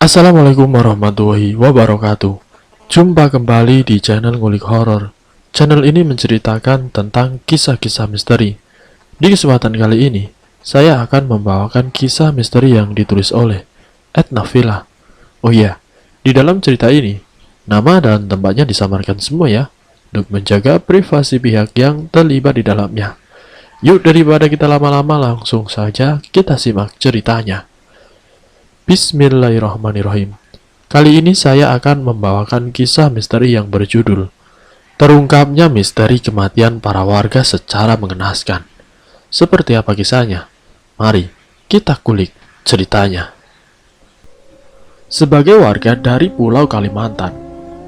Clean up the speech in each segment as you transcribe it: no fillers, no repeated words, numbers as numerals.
Assalamualaikum warahmatullahi wabarakatuh. Jumpa kembali di channel Ngulik Horor. Channel ini menceritakan tentang kisah-kisah misteri. Di kesempatan kali ini, saya akan membawakan kisah misteri yang ditulis oleh Ed Nafila. Oh iya, di dalam cerita ini, nama dan tempatnya disamarkan semua ya, untuk menjaga privasi pihak yang terlibat di dalamnya. Yuk, daripada kita lama-lama, langsung saja kita simak ceritanya. Bismillahirrahmanirrahim. Kali ini saya akan membawakan kisah misteri yang berjudul Terungkapnya Misteri Kematian Para Warga Secara Mengenaskan. Seperti apa kisahnya? Mari kita kulik ceritanya. Sebagai warga dari Pulau Kalimantan,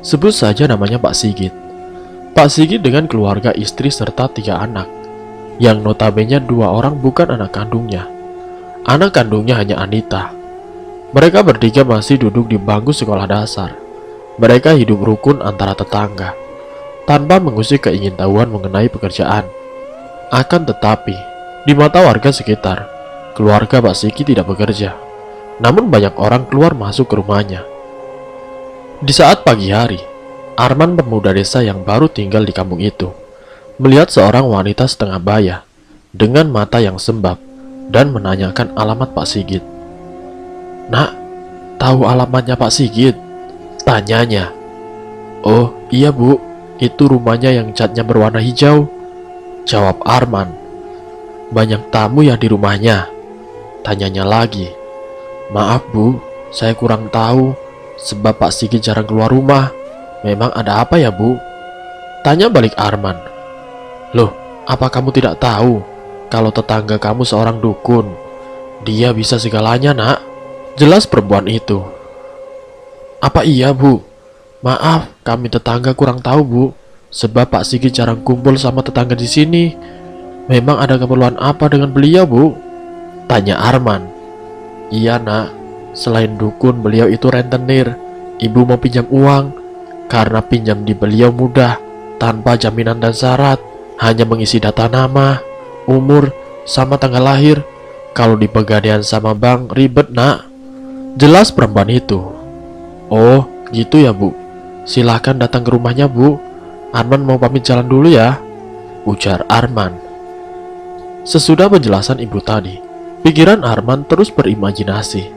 sebut saja namanya Pak Sigit. Pak Sigit dengan keluarga, istri serta 3 anak, yang notabene 2 orang bukan anak kandungnya. Anak kandungnya hanya Anita. Mereka bertiga masih duduk di bangku sekolah dasar. Mereka hidup rukun antara tetangga, tanpa mengusik keingintahuan mengenai pekerjaan. Akan tetapi, di mata warga sekitar, keluarga Pak Siki tidak bekerja. Namun banyak orang keluar masuk ke rumahnya. Di saat pagi hari, Arman, pemuda desa yang baru tinggal di kampung itu, melihat seorang wanita setengah baya, dengan mata yang sembab, dan menanyakan alamat Pak Sigit. "Nak, tahu alamatnya Pak Sigit?" tanyanya. "Oh iya bu, itu rumahnya yang catnya berwarna hijau," jawab Arman. "Banyak tamu ya di rumahnya?" tanyanya lagi. "Maaf bu, saya kurang tahu, sebab Pak Sigit jarang keluar rumah. Memang ada apa ya bu?" tanya balik Arman. "Loh, apa kamu tidak tahu kalau tetangga kamu seorang dukun? Dia bisa segalanya nak," jelas perempuan itu. "Apa iya bu? Maaf, kami tetangga kurang tahu bu, sebab Pak Sigit jarang kumpul sama tetangga di sini. Memang ada keperluan apa dengan beliau bu?" tanya Arman. "Iya nak, selain dukun beliau itu rentenir. Ibu mau pinjam uang, karena pinjam di beliau mudah, tanpa jaminan dan syarat, hanya mengisi data nama, umur, sama tanggal lahir. Kalau di pegadaian sama bank ribet nak," jelas perempuan itu. "Oh gitu ya bu, silahkan datang ke rumahnya bu. Arman mau pamit jalan dulu ya," ujar Arman. Sesudah penjelasan ibu tadi, pikiran Arman terus berimajinasi.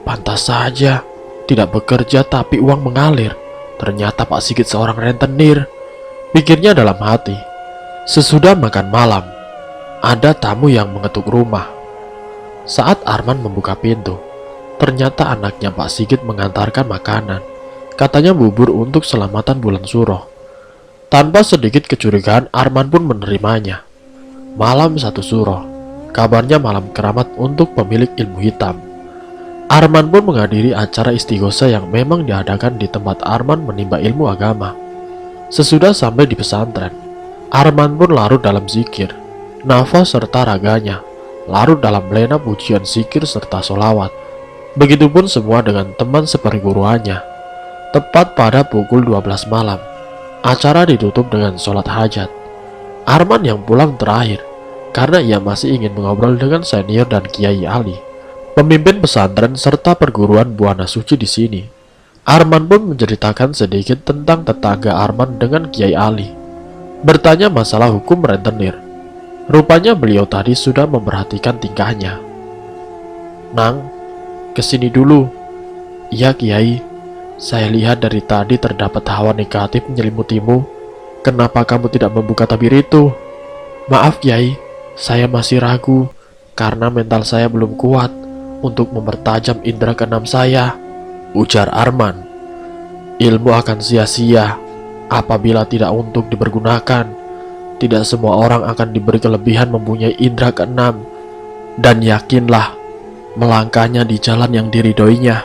Pantas saja, tidak bekerja tapi uang mengalir. Ternyata Pak Sigit seorang rentenir, pikirnya dalam hati. Sesudah makan malam, ada tamu yang mengetuk rumah. Saat Arman membuka pintu, ternyata anaknya Pak Sigit mengantarkan makanan. Katanya bubur untuk selamatan bulan Suro. Tanpa sedikit kecurigaan, Arman pun menerimanya. Malam 1 Suro, kabarnya malam keramat untuk pemilik ilmu hitam. Arman pun menghadiri acara istighosa yang memang diadakan di tempat Arman menimba ilmu agama. Sesudah sampai di pesantren, Arman pun larut dalam zikir, nafas serta raganya, larut dalam lena pujian zikir serta solawat. Begitupun semua dengan teman seperguruannya. Tepat pada pukul 12 malam, acara ditutup dengan sholat hajat. Arman yang pulang terakhir, karena ia masih ingin mengobrol dengan senior dan Kiai Ali, pemimpin pesantren serta perguruan Buana Suci di sini. Arman pun menceritakan sedikit tentang tetangga Arman dengan Kiai Ali, bertanya masalah hukum rentenir. Rupanya beliau tadi sudah memperhatikan tingkahnya. "Nang, kesini dulu." "Iya Kiai, saya lihat dari tadi terdapat hawa negatif menyelimutimu. Kenapa kamu tidak membuka tabir itu?" "Maaf Kiai, saya masih ragu, karena mental saya belum kuat untuk mempertajam indera keenam saya," ujar Arman. "Ilmu akan sia-sia apabila tidak untuk dipergunakan. Tidak semua orang akan diberi kelebihan mempunyai indera keenam. Dan yakinlah, melangkahnya di jalan yang diridhoinya.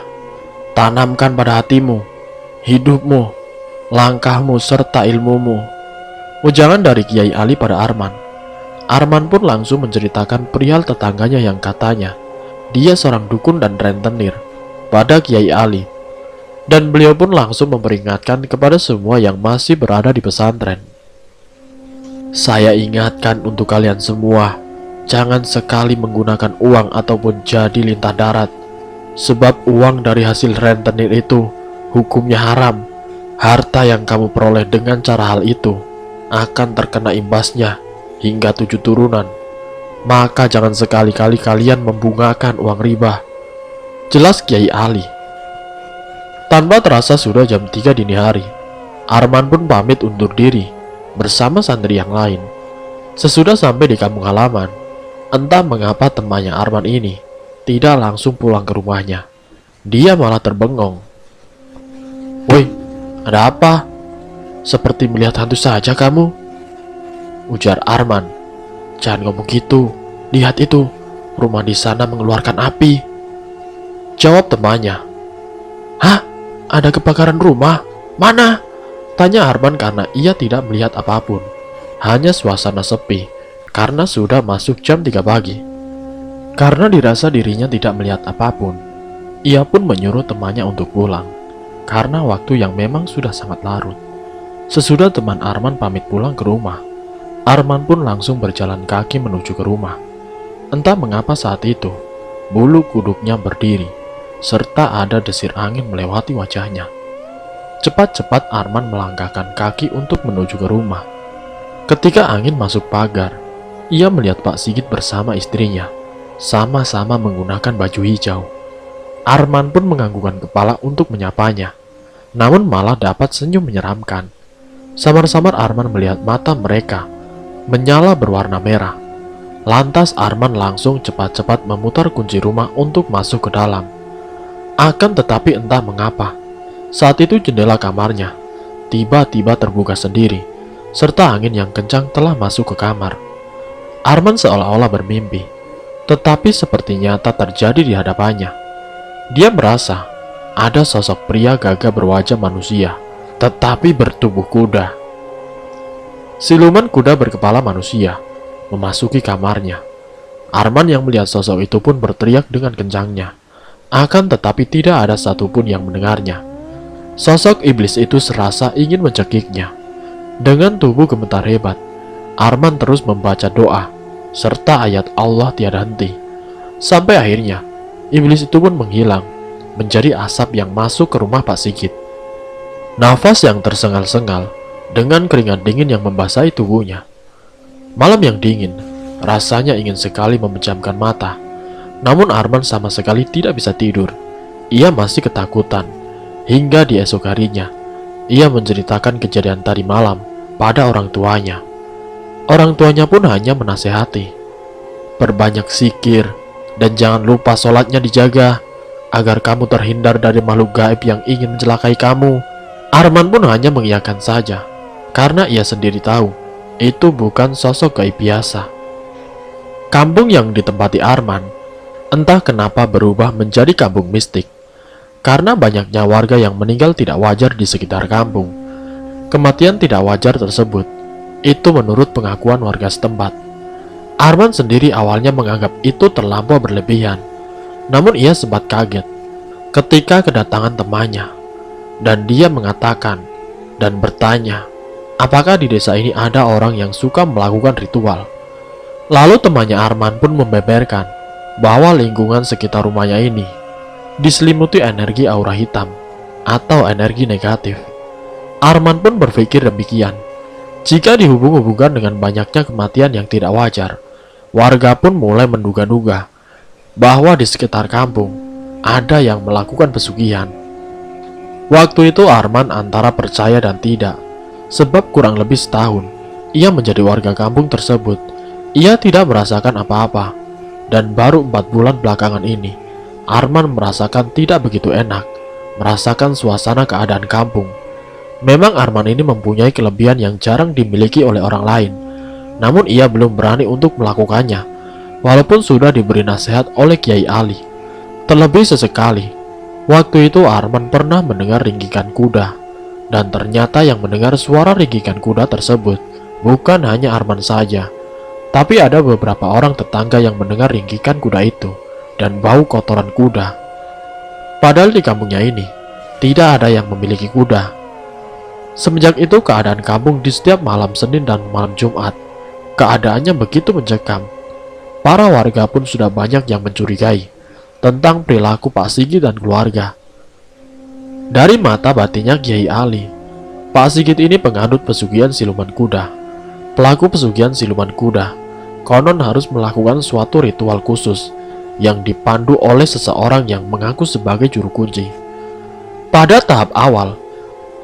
Tanamkan pada hatimu, hidupmu, langkahmu serta ilmumu." Ujangan dari Kiai Ali pada Arman. Arman pun langsung menceritakan perihal tetangganya yang katanya dia seorang dukun dan rentenir pada Kiai Ali. Dan beliau pun langsung memperingatkan kepada semua yang masih berada di pesantren. "Saya ingatkan untuk kalian semua, jangan sekali menggunakan uang ataupun jadi lintah darat. Sebab uang dari hasil rentenir itu hukumnya haram. Harta yang kamu peroleh dengan cara hal itu akan terkena imbasnya hingga 7 turunan. Maka jangan sekali-kali kalian membungakan uang riba. Jelas Kiai Ali. Tanpa terasa sudah jam 3 dini hari. Arman pun pamit undur diri bersama santri yang lain. Sesudah sampai di kampung halaman, entah mengapa temannya Arman ini tidak langsung pulang ke rumahnya. Dia malah terbengong. "Woi, ada apa? Seperti melihat hantu saja kamu," ujar Arman. "Jangan ngomong gitu, lihat itu, rumah di sana mengeluarkan api," jawab temannya. "Hah? Ada kebakaran rumah? Mana?" tanya Arman karena ia tidak melihat apapun. Hanya suasana sepi karena sudah masuk jam 3 pagi. Karena dirasa dirinya tidak melihat apapun, ia pun menyuruh temannya untuk pulang karena waktu yang memang sudah sangat larut. Sesudah teman Arman pamit pulang ke rumah, Arman pun langsung berjalan kaki menuju ke rumah. Entah mengapa saat itu, bulu kuduknya berdiri, serta ada desir angin melewati wajahnya. Cepat-cepat Arman melangkahkan kaki untuk menuju ke rumah. Ketika angin masuk pagar, ia melihat Pak Sigit bersama istrinya, sama-sama menggunakan baju hijau. Arman pun menganggukkan kepala untuk menyapanya, namun malah dapat senyum menyeramkan. Samar-samar Arman melihat mata mereka menyala berwarna merah. Lantas Arman langsung cepat-cepat memutar kunci rumah untuk masuk ke dalam. Akan tetapi entah mengapa, saat itu jendela kamarnya tiba-tiba terbuka sendiri, serta angin yang kencang telah masuk ke kamar. Arman seolah-olah bermimpi, tetapi seperti nyata terjadi di hadapannya. Dia merasa ada sosok pria gagah berwajah manusia, tetapi bertubuh kuda. Siluman kuda berkepala manusia memasuki kamarnya. Arman yang melihat sosok itu pun berteriak dengan kencangnya. Akan tetapi tidak ada satupun yang mendengarnya. Sosok iblis itu serasa ingin mencekiknya. Dengan tubuh gemetar hebat, Arman terus membaca doa serta ayat Allah tiada henti. Sampai akhirnya, iblis itu pun menghilang menjadi asap yang masuk ke rumah Pak Sigit. Nafas yang tersengal-sengal dengan keringat dingin yang membasahi tubuhnya. Malam yang dingin, rasanya ingin sekali memejamkan mata. Namun Arman sama sekali tidak bisa tidur. Ia masih ketakutan. Hingga di esok harinya, ia menceritakan kejadian tadi malam pada orang tuanya. Orang tuanya pun hanya menasehati, "Perbanyak zikir dan jangan lupa sholatnya dijaga agar kamu terhindar dari makhluk gaib yang ingin mencelakai kamu." Arman pun hanya mengiyakan saja karena ia sendiri tahu itu bukan sosok gaib biasa. Kampung yang ditempati Arman entah kenapa berubah menjadi kampung mistik karena banyaknya warga yang meninggal tidak wajar di sekitar kampung. Kematian tidak wajar tersebut itu menurut pengakuan warga setempat. Arman sendiri awalnya menganggap itu terlampau berlebihan, namun ia sempat kaget ketika kedatangan temannya, dan dia mengatakan dan bertanya apakah di desa ini ada orang yang suka melakukan ritual. Lalu temannya Arman pun membeberkan bahwa lingkungan sekitar rumahnya ini diselimuti energi aura hitam atau energi negatif. Arman pun berpikir demikian. Jika dihubung-hubungkan dengan banyaknya kematian yang tidak wajar, warga pun mulai menduga-duga bahwa di sekitar kampung ada yang melakukan pesugihan. Waktu itu Arman antara percaya dan tidak, sebab kurang lebih setahun ia menjadi warga kampung tersebut. Ia tidak merasakan apa-apa, dan baru 4 bulan belakangan ini Arman merasakan tidak begitu enak, merasakan suasana keadaan kampung. Memang Arman ini mempunyai kelebihan yang jarang dimiliki oleh orang lain, namun ia belum berani untuk melakukannya, walaupun sudah diberi nasihat oleh Kiai Ali. Terlebih sesekali, waktu itu Arman pernah mendengar ringgikan kuda, dan ternyata yang mendengar suara ringgikan kuda tersebut bukan hanya Arman saja, tapi ada beberapa orang tetangga yang mendengar ringgikan kuda itu dan bau kotoran kuda. Padahal di kampungnya ini tidak ada yang memiliki kuda. Semenjak itu keadaan kampung di setiap malam Senin dan malam Jumat keadaannya begitu mencekam. Para warga pun sudah banyak yang mencurigai tentang perilaku Pak Sigit dan keluarga. Dari mata batinnya Kiai Ali, Pak Sigit ini penganut pesugihan siluman kuda. Pelaku pesugihan siluman kuda konon harus melakukan suatu ritual khusus yang dipandu oleh seseorang yang mengaku sebagai juru kunci. Pada tahap awal,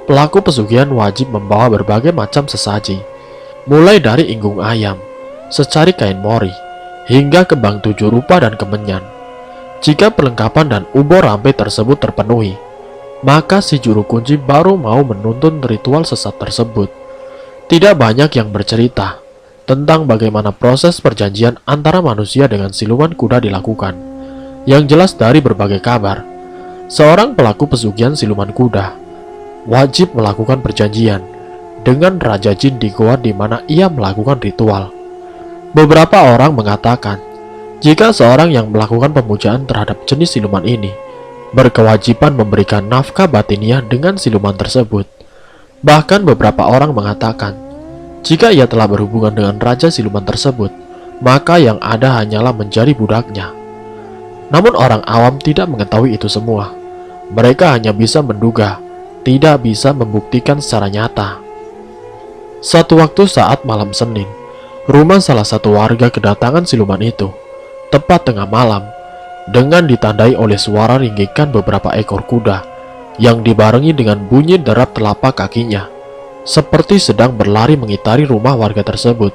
pelaku pesugihan wajib membawa berbagai macam sesaji, mulai dari inggung ayam, secari kain mori, hingga kembang tujuh rupa dan kemenyan. Jika perlengkapan dan umbo rampe tersebut terpenuhi, maka si juru kunci baru mau menuntun ritual sesat tersebut. Tidak banyak yang bercerita tentang bagaimana proses perjanjian antara manusia dengan siluman kuda dilakukan. Yang jelas dari berbagai kabar, seorang pelaku pesugihan siluman kuda wajib melakukan perjanjian dengan Raja Jin di goa di mana ia melakukan ritual. Beberapa orang mengatakan, jika seorang yang melakukan pemujaan terhadap jenis siluman ini berkewajiban memberikan nafkah batiniah dengan siluman tersebut. Bahkan beberapa orang mengatakan, jika ia telah berhubungan dengan raja siluman tersebut, maka yang ada hanyalah menjadi budaknya. Namun orang awam tidak mengetahui itu semua. Mereka hanya bisa menduga, tidak bisa membuktikan secara nyata. Suatu waktu saat malam Senin, rumah salah satu warga kedatangan siluman itu. Tepat tengah malam, dengan ditandai oleh suara ringgikan beberapa ekor kuda yang dibarengi dengan bunyi derap telapak kakinya, seperti sedang berlari mengitari rumah warga tersebut.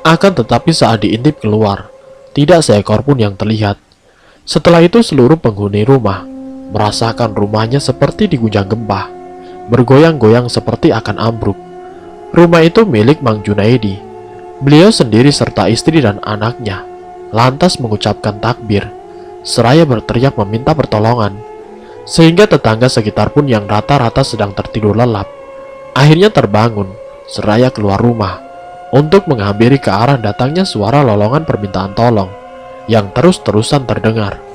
Akan tetapi saat diintip keluar, tidak seekor pun yang terlihat. Setelah itu seluruh penghuni rumah merasakan rumahnya seperti diguncang gempa, bergoyang-goyang seperti akan ambruk. Rumah itu milik Mang Junaidi. Beliau sendiri serta istri dan anaknya lantas mengucapkan takbir, seraya berteriak meminta pertolongan, sehingga tetangga sekitar pun yang rata-rata sedang tertidur lelap, akhirnya terbangun, seraya keluar rumah, untuk menghampiri ke arah datangnya suara lolongan permintaan tolong, yang terus-terusan terdengar.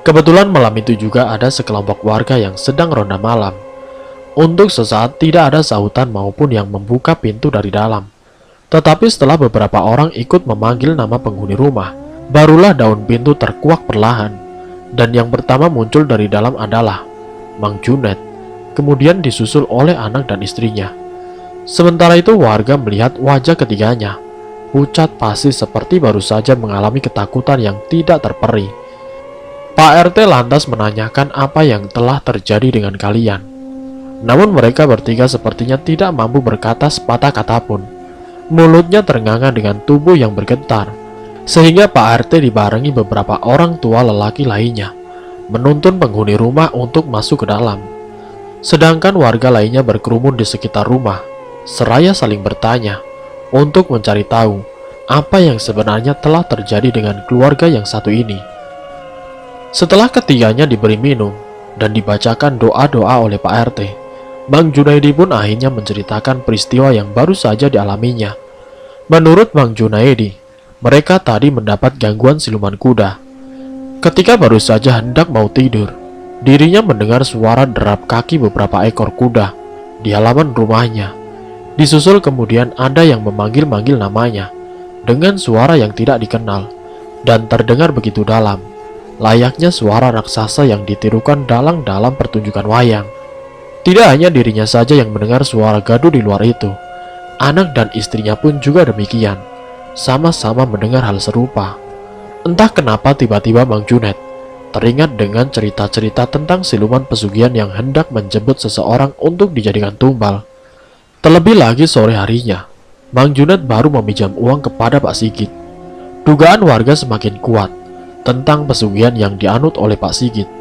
Kebetulan malam itu juga ada sekelompok warga yang sedang ronda malam. Untuk sesaat tidak ada sahutan maupun yang membuka pintu dari dalam. Tetapi setelah beberapa orang ikut memanggil nama penghuni rumah, barulah daun pintu terkuak perlahan, dan yang pertama muncul dari dalam adalah Mang Junet, kemudian disusul oleh anak dan istrinya. Sementara itu warga melihat wajah ketiganya, pucat pasi seperti baru saja mengalami ketakutan yang tidak terperi. Pak RT lantas menanyakan apa yang telah terjadi dengan kalian. Namun mereka bertiga sepertinya tidak mampu berkata sepatah kata pun. Mulutnya ternganga dengan tubuh yang bergetar, sehingga Pak RT dibarengi beberapa orang tua lelaki lainnya menuntun penghuni rumah untuk masuk ke dalam. Sedangkan warga lainnya berkerumun di sekitar rumah, seraya saling bertanya untuk mencari tahu apa yang sebenarnya telah terjadi dengan keluarga yang satu ini. Setelah ketiganya diberi minum dan dibacakan doa-doa oleh Pak RT, Mang Junaidi pun akhirnya menceritakan peristiwa yang baru saja dialaminya. Menurut Mang Junaidi, mereka tadi mendapat gangguan siluman kuda. Ketika baru saja hendak mau tidur, dirinya mendengar suara derap kaki beberapa ekor kuda di halaman rumahnya. Disusul kemudian ada yang memanggil-manggil namanya dengan suara yang tidak dikenal dan terdengar begitu dalam, layaknya suara raksasa yang ditirukan dalam pertunjukan wayang. Tidak hanya dirinya saja yang mendengar suara gaduh di luar itu, anak dan istrinya pun juga demikian, sama-sama mendengar hal serupa. Entah kenapa tiba-tiba Mang Junet teringat dengan cerita-cerita tentang siluman pesugihan yang hendak menjemput seseorang untuk dijadikan tumbal. Terlebih lagi sore harinya, Mang Junet baru meminjam uang kepada Pak Sigit. Dugaan warga semakin kuat tentang pesugihan yang dianut oleh Pak Sigit,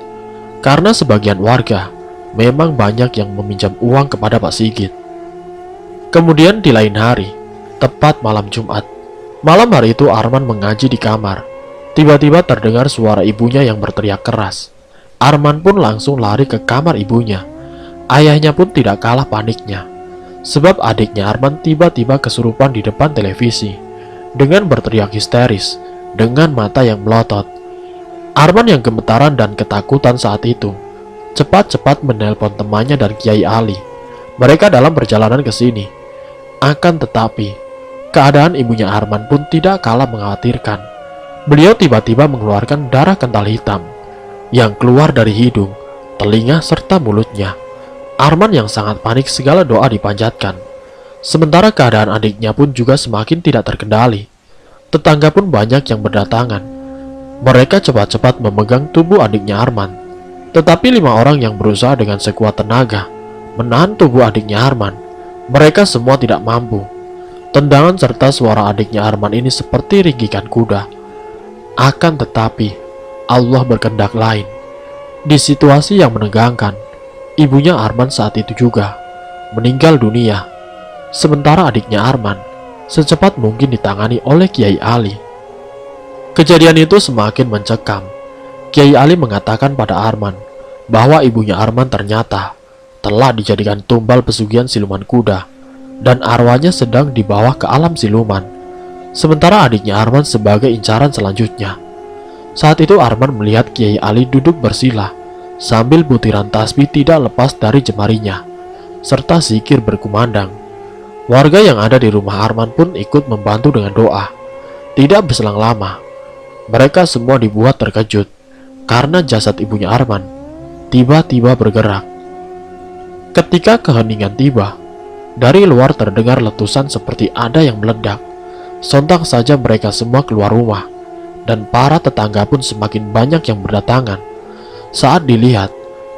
karena sebagian warga memang banyak yang meminjam uang kepada Pak Sigit. Kemudian di lain hari, tepat malam Jumat, malam hari itu Arman mengaji di kamar. Tiba-tiba terdengar suara ibunya yang berteriak keras. Arman pun langsung lari ke kamar ibunya. Ayahnya pun tidak kalah paniknya, sebab adiknya Arman tiba-tiba kesurupan di depan televisi dengan berteriak histeris dengan mata yang melotot. Arman yang gemetaran dan ketakutan saat itu cepat-cepat menelpon temannya dan Kiai Ali. Mereka dalam perjalanan ke sini. Akan tetapi, keadaan ibunya Arman pun tidak kalah mengkhawatirkan. Beliau tiba-tiba mengeluarkan darah kental hitam yang keluar dari hidung, telinga, serta mulutnya. Arman yang sangat panik, segala doa dipanjatkan. Sementara keadaan adiknya pun juga semakin tidak terkendali. Tetangga pun banyak yang berdatangan. Mereka cepat-cepat memegang tubuh adiknya Arman. Tetapi 5 orang yang berusaha dengan sekuat tenaga menahan tubuh adiknya Arman. Mereka semua tidak mampu. Tendangan serta suara adiknya Arman ini seperti ringgikan kuda. Akan tetapi, Allah berkehendak lain. Di situasi yang menegangkan, ibunya Arman saat itu juga meninggal dunia. Sementara adiknya Arman secepat mungkin ditangani oleh Kiai Ali. Kejadian itu semakin mencekam. Kiai Ali mengatakan pada Arman bahwa ibunya Arman ternyata telah dijadikan tumbal pesugihan siluman kuda dan arwahnya sedang dibawa ke alam siluman. Sementara adiknya Arman sebagai incaran selanjutnya. Saat itu Arman melihat Kiai Ali duduk bersila sambil butiran tasbih tidak lepas dari jemarinya serta zikir berkumandang. Warga yang ada di rumah Arman pun ikut membantu dengan doa. Tidak berselang lama, mereka semua dibuat terkejut karena jasad ibunya Arman tiba-tiba bergerak. Ketika keheningan tiba, dari luar terdengar letusan seperti ada yang meledak. Sontak saja mereka semua keluar rumah, dan para tetangga pun semakin banyak yang berdatangan. Saat dilihat,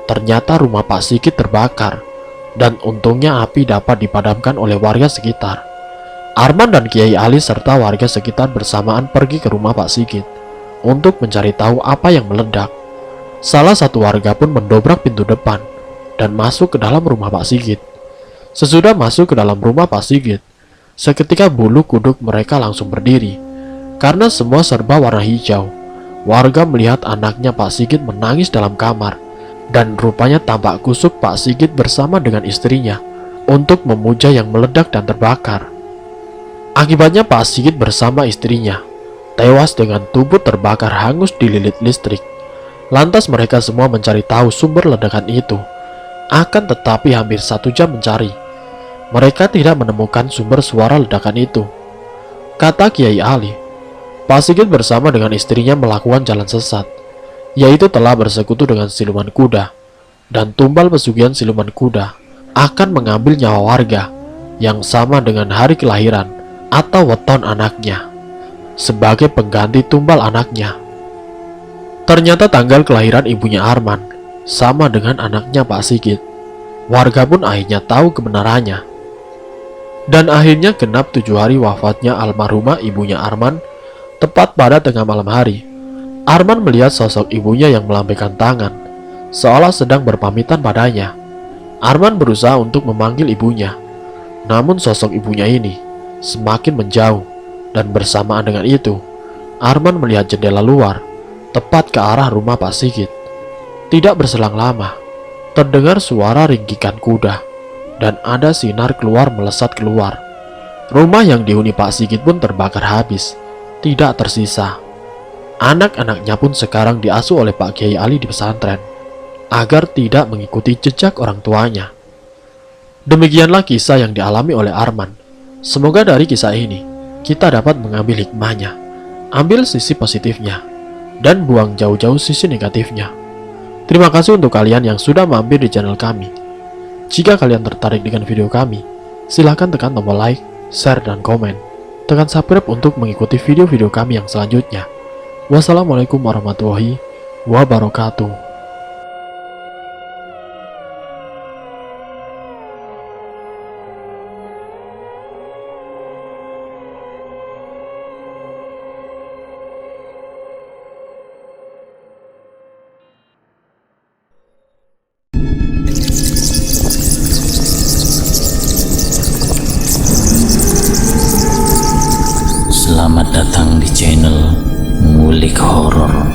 ternyata rumah Pak Sigit terbakar, dan untungnya api dapat dipadamkan oleh warga sekitar. Arman dan Kiai Ali serta warga sekitar bersamaan pergi ke rumah Pak Sigit untuk mencari tahu apa yang meledak. Salah satu warga pun mendobrak pintu depan dan masuk ke dalam rumah Pak Sigit. Sesudah masuk ke dalam rumah Pak Sigit, seketika bulu kuduk mereka langsung berdiri karena semua serba warna hijau. Warga melihat anaknya Pak Sigit menangis dalam kamar, dan rupanya tampak kusuk Pak Sigit bersama dengan istrinya untuk memuja yang meledak dan terbakar. Akibatnya Pak Sigit bersama istrinya tewas dengan tubuh terbakar hangus dililit listrik. Lantas mereka semua mencari tahu sumber ledakan itu. Akan tetapi hampir 1 jam mencari, mereka tidak menemukan sumber suara ledakan itu. Kata Kiai Ali, Pak Sigit bersama dengan istrinya melakukan jalan sesat, yaitu telah bersekutu dengan siluman kuda, dan tumbal pesugihan siluman kuda akan mengambil nyawa warga yang sama dengan hari kelahiran atau weton anaknya sebagai pengganti tumbal anaknya. Ternyata tanggal kelahiran ibunya Arman sama dengan anaknya Pak Sigit. Warga pun akhirnya tahu kebenarannya. Dan akhirnya genap 7 hari wafatnya almarhumah ibunya Arman. Tepat pada tengah malam hari, Arman melihat sosok ibunya yang melambaikan tangan, seolah sedang berpamitan padanya. Arman berusaha untuk memanggil ibunya, namun sosok ibunya ini semakin menjauh, dan bersamaan dengan itu, Arman melihat jendela luar, tepat ke arah rumah Pak Sigit. Tidak berselang lama, terdengar suara ringgikan kuda, dan ada sinar keluar melesat keluar. Rumah yang dihuni Pak Sigit pun terbakar habis, tidak tersisa. Anak-anaknya pun sekarang diasuh oleh Pak Kiai Ali di pesantren, agar tidak mengikuti jejak orang tuanya. Demikianlah kisah yang dialami oleh Arman. Semoga dari kisah ini, kita dapat mengambil hikmahnya, ambil sisi positifnya, dan buang jauh-jauh sisi negatifnya. Terima kasih untuk kalian yang sudah mampir di channel kami. Jika kalian tertarik dengan video kami, silahkan tekan tombol like, share, dan komen. Tekan subscribe untuk mengikuti video-video kami yang selanjutnya. Wassalamualaikum warahmatullahi wabarakatuh. Selamat datang di channel Ngulik Horor.